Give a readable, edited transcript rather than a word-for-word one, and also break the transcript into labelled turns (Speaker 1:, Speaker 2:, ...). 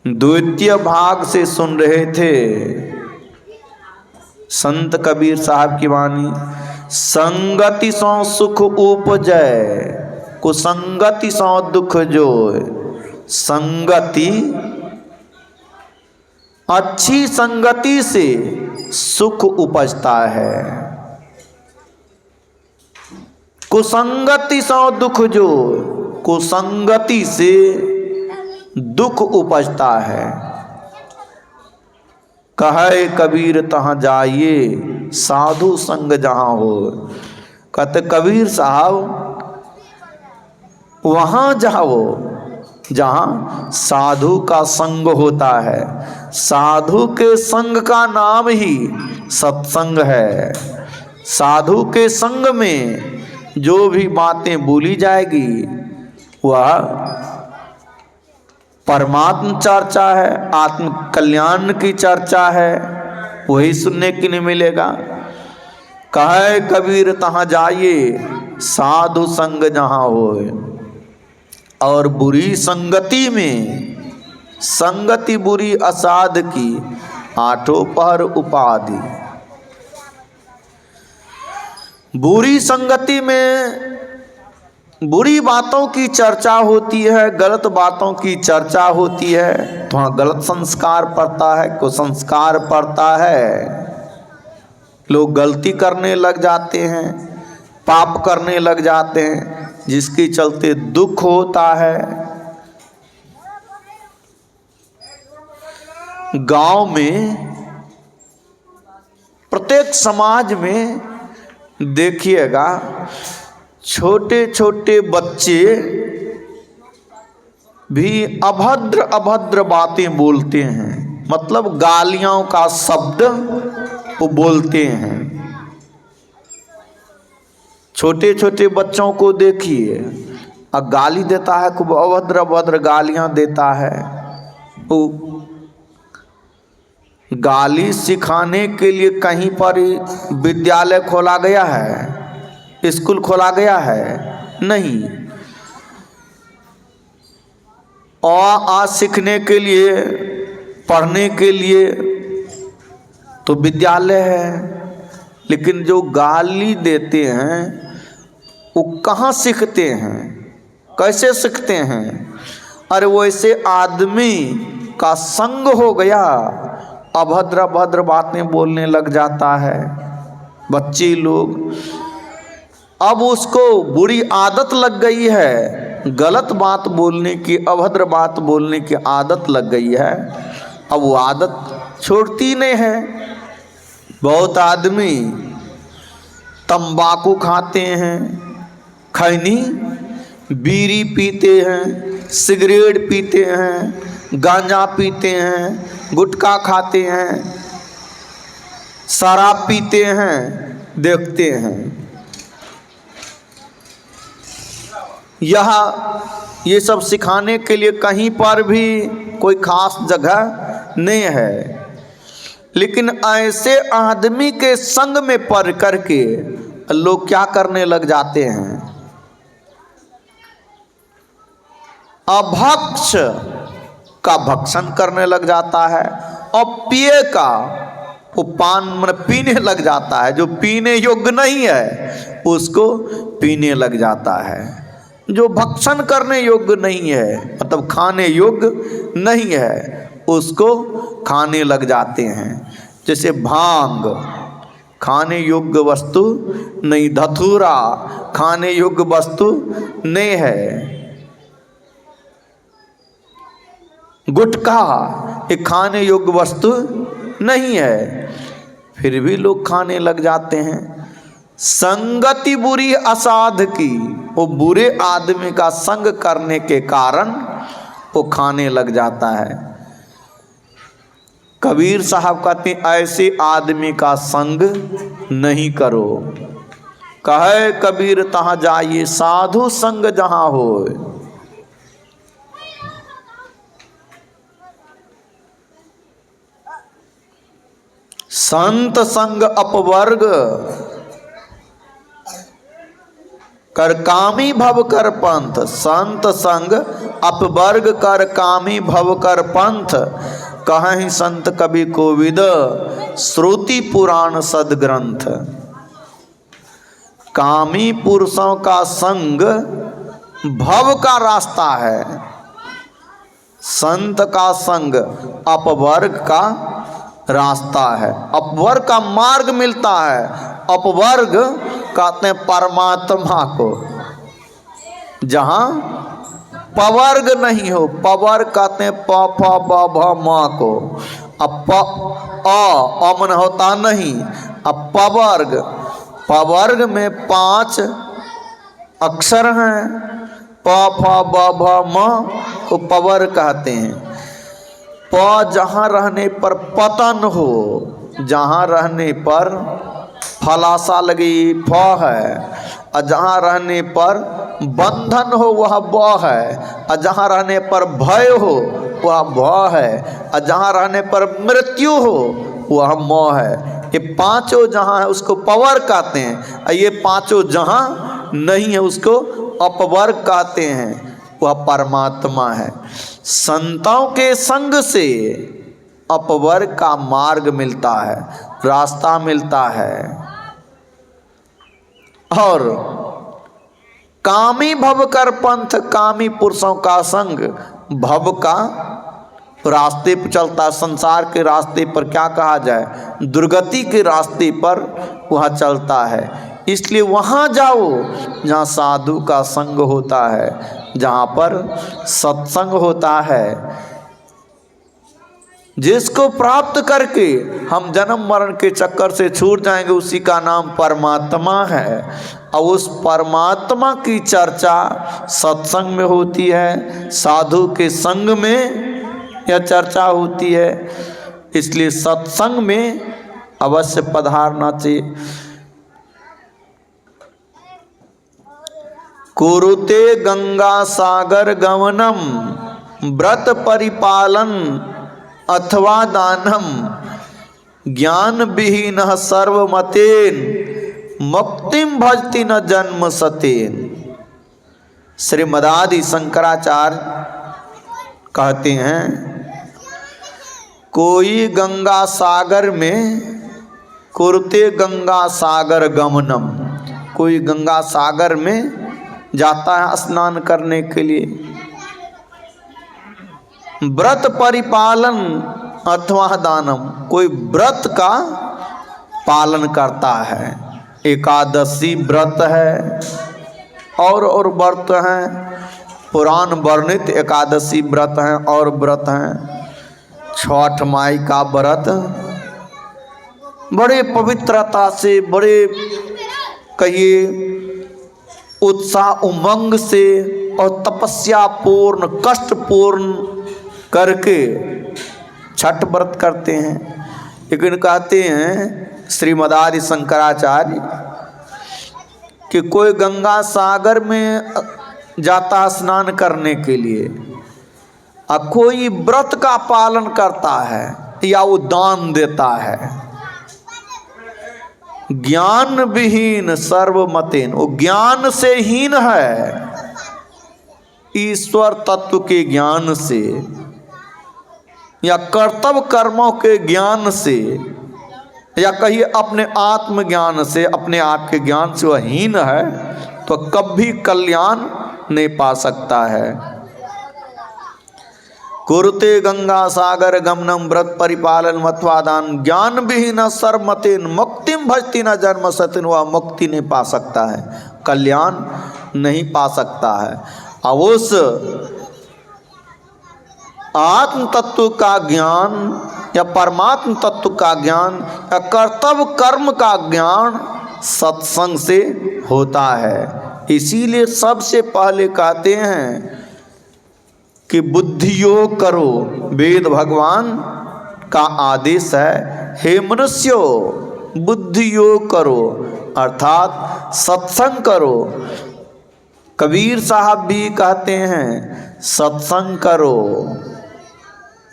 Speaker 1: द्वितीय भाग से सुन रहे थे संत कबीर साहब की वाणी। संगति सौ सुख उपजय, कुसंगति सौ दुख जोय। संगति, अच्छी संगति से सुख उपजता है, कुसंगति सौ दुख जोय। कुसंगति से दुख उपजता है। कहे कबीर तहाँ जाइए, साधु संग जहाँ हो। कहते कबीर साहब वहाँ जाओ जहाँ साधु का संग होता है। साधु के संग का नाम ही सत्संग है। साधु के संग में जो भी बातें बोली जाएगी वह परमात्म चर्चा है, आत्म कल्याण की चर्चा है, वही सुनने के लिए मिलेगा। कहे कबीर तहाँ जाइए, साधु संग जहाँ होए। और बुरी संगति में, संगति बुरी असाध की, आठों पहर उपाधि। बुरी संगति में बुरी बातों की चर्चा होती है, गलत बातों की चर्चा होती है, तो वहाँ गलत संस्कार पड़ता है, कुसंस्कार पड़ता है। लोग गलती करने लग जाते हैं, पाप करने लग जाते हैं, जिसके चलते दुख होता है। गांव में, प्रत्येक समाज में देखिएगा, छोटे छोटे बच्चे भी अभद्र अभद्र बातें बोलते हैं, मतलब गालियों का शब्द वो बोलते हैं। छोटे छोटे बच्चों को देखिए, अब गाली देता है, खूब अभद्र अभद्र गालियां देता है। वो गाली सिखाने के लिए कहीं पर विद्यालय खोला गया है, स्कूल खोला गया है? नहीं। आ सीखने के लिए, पढ़ने के लिए तो विद्यालय है, लेकिन जो गाली देते हैं वो कहाँ सीखते हैं, कैसे सीखते हैं? अरे वो ऐसे आदमी का संग हो गया, अभद्र अभद्र बातें बोलने लग जाता है बच्चे लोग। अब उसको बुरी आदत लग गई है, गलत बात बोलने की, अभद्र बात बोलने की आदत लग गई है। अब वो आदत छोड़ती नहीं है। बहुत आदमी तंबाकू खाते हैं, खैनी, बीड़ी पीते हैं, सिगरेट पीते हैं, गांजा पीते हैं, गुटखा खाते हैं, शराब पीते हैं, देखते हैं। ये सब सिखाने के लिए कहीं पर भी कोई खास जगह नहीं है, लेकिन ऐसे आदमी के संग में पड़ करके लोग क्या करने लग जाते हैं? अभक्ष का भक्षण करने लग जाता है, और पिए का वो पान मतलब पीने लग जाता है। जो पीने योग्य नहीं है उसको पीने लग जाता है। जो भक्षण करने योग्य नहीं है, मतलब खाने योग्य नहीं है, उसको खाने लग जाते हैं। जैसे भांग खाने योग्य वस्तु नहीं, धतूरा खाने योग्य वस्तु नहीं है, गुटखा ये खाने योग्य वस्तु नहीं है, फिर भी लोग खाने लग जाते हैं। संगति बुरी असाध की, वो बुरे आदमी का संग करने के कारण वो खाने लग जाता है। कबीर साहब कहते हैं ऐसे आदमी का संग नहीं करो। कहे कबीर तहाँ जाइए, साधु संग जहाँ हो। संत संग अपवर्ग, कर कामी भव कर पंथ। संत संग अपवर्ग कर कामी भव कर पंथ, कहीं संत कवि कोविद श्रुति पुराण सदग्रंथ। कामी पुरुषों का संग भव का रास्ता है, संत का संग अपवर्ग का रास्ता है, अपवर्ग का मार्ग मिलता है। अपवर्ग कहते हैं परमात्मा को, जहां पवर्ग नहीं हो, पवर्ग कहते हैं प फ ब भ म को, अब अमन होता नहीं। अब पवर्ग, पवर्ग में 5 अक्षर हैं, प फ ब भ म को पवर्ग कहते हैं। प जहाँ रहने पर पतन हो, जहाँ रहने पर फलासा लगी फ है, और जहाँ रहने पर बंधन हो वह ब है, और जहाँ रहने पर भय हो वह भ है, और जहाँ रहने पर मृत्यु हो वह म है। ये पांचों जहाँ है उसको पवर्ग कहते हैं, और ये पांचों जहाँ नहीं है उसको अपवर्ग कहते हैं। वह परमात्मा है। संतों के संग से अपवर्ग का मार्ग मिलता है, रास्ता मिलता है। और कामी भव कर पंथ, कामी पुरुषों का संग भव का रास्ते पर चलता है। संसार के रास्ते पर क्या कहा जाए, दुर्गति के रास्ते पर वह चलता है। इसलिए वहाँ जाओ जहाँ साधु का संग होता है, जहाँ पर सत्संग होता है, जिसको प्राप्त करके हम जन्म मरण के चक्कर से छूट जाएंगे, उसी का नाम परमात्मा है। और उस परमात्मा की चर्चा सत्संग में होती है, साधु के संग में यह चर्चा होती है। इसलिए सत्संग में अवश्य पधारना चाहिए। कुरुते गंगा सागर गमनम, व्रत परिपालन अथवा दानम, ज्ञान विहीन सर्वमतेन, मुक्तिम भजति न जन्म सतेन। श्रीमदादि शंकराचार्य कहते हैं, कोई गंगा सागर में, कुरुते गंगा सागर गमनम, कोई गंगा सागर में जाता है स्नान करने के लिए, व्रत परिपालन अथवा दानम, कोई व्रत का पालन करता है, एकादशी व्रत है और व्रत हैं, पुराण वर्णित एकादशी व्रत हैं और व्रत हैं, छठ माई का व्रत, बड़े पवित्रता से, बड़े कहिए उत्साह उमंग से और तपस्या पूर्ण कष्ट पूर्ण करके छठ व्रत करते हैं। लेकिन कहते हैं श्रीमदादि शंकराचार्य कि कोई गंगा सागर में जाता स्नान करने के लिए, और कोई व्रत का पालन करता है या वो दान देता है, ज्ञान विहीन सर्वमतेन, वो ज्ञान से हीन है, ईश्वर तत्व के ज्ञान से या कर्तव्य कर्मों के ज्ञान से, या कहिए अपने आत्मज्ञान से, अपने आप के ज्ञान से वह हीन है, तो कभी कल्याण नहीं पा सकता है। कुरुते गंगा सागर गमनम, व्रत परिपालन अथवा दान, ज्ञान विहीन सर्वमतेन, मुक्तिम भजति न जन्म सतेन, वह मुक्ति नहीं पा सकता है, कल्याण नहीं पा सकता है। अब उस आत्म तत्व का ज्ञान या परमात्म तत्व का ज्ञान या कर्तव्य कर्म का ज्ञान सत्संग से होता है। इसीलिए सबसे पहले कहते हैं कि बुद्धि योग करो, वेद भगवान का आदेश है, हे मनुष्यो बुद्धि योग करो, अर्थात सत्संग करो। कबीर साहब भी कहते हैं सत्संग करो।